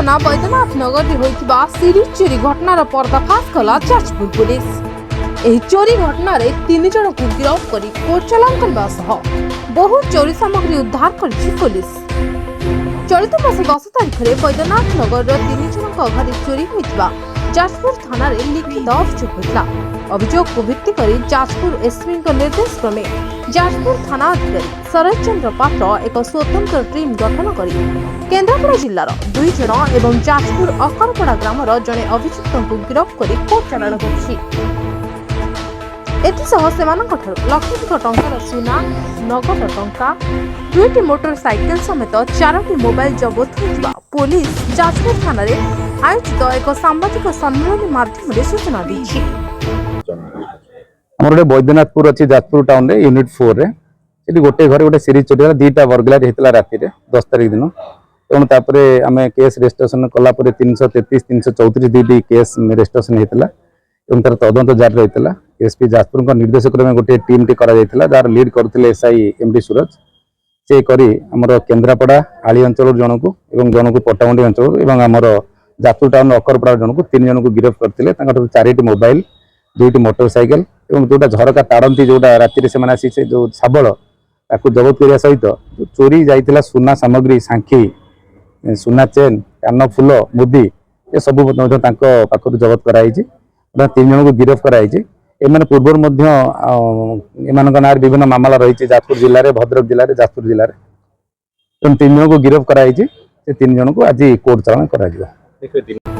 थाना बैद्यनाथ नगर में होइतिबा सीरीज चोरी घटनार पर्दाफाश कला जाजपुर पुलिस। एही चोरी घटना रे 3 जन को गिरफ्त करी कोर्ट चालान करबा सह बहु चोरी सामग्री उद्धार करछि पुलिस। चलित मास 10 तारिख रे बैद्यनाथ नगर 3 जन घर चोरी होइतिबा जाजपुर थाना रे लिखित अभियोग होइतला। अभियोग को भित्ति करी जाजपुर एसपी निर्देश क्रमे जाजपुर थाना अधिकारी शरद चंद्र पात्र एक स्वतंत्र टीम गठन करी केन्द्रापड़ा जिल्लार 2 जन एवं जाजपुर अकरपड़ा ग्रामर जड़े अभियुक्त को गिरफ्त करी कोर्ट चालान करछि। एथिसह सेमानकठारु लक्षाधिक टंकार सुना नगद टंका 2टी मोटरसाइकेल समेत 4टी मोबाइल जबत होइतिबा पुलिस जाजपुर थाना रे आयोजित एक सांबादिक सम्मेलन माध्यम सूचना दी। आमर बैद्यनाथपुर अच्छी जाजपुर टाउन रे यूनिट 4 रे सेठी गोटे घर गोटे सीरीज चोरी दुईटा बर्गलारी होता राति 10 तारिख दिन तेणु तापर आम केस रेजिस्ट्रेशन कलापर 333 334 दुईटी केस रेजिस्ट्रेशन होता और तार तदंत जारी रही। एसपी जाजपुर निर्देश क्रमे गोटे टीम टी जार लीड करते एसआई एमडी सूरज से करी आमर केन्द्रापड़ा आली अंचल जन को जन को पट्टामुंडी अंचल और आमर जाजपुर टाउन अकरपड़ा जन को 3 जन को गिरफ्त करते 4टी मोबाइल 2टी मोटरसाइकेल और जोटा झरका ताड़ती जोटा राति से आसी से जो शाबल ताकू जबत करने सहित जो चोरी जाइथिला सुना सामग्री सांखी सुना चेन कान फुल मुदी ये सब पाखर जबत कराई 3 जन को गिरफ्त कराई। एमाने पूर्व ना विभिन्न मामला रही जाजपुर जिले में भद्रक जिले में जाजपुर जिले में 3 जन को गिरफ्त कराई 3 जन को आज कोर्ट चालान करा।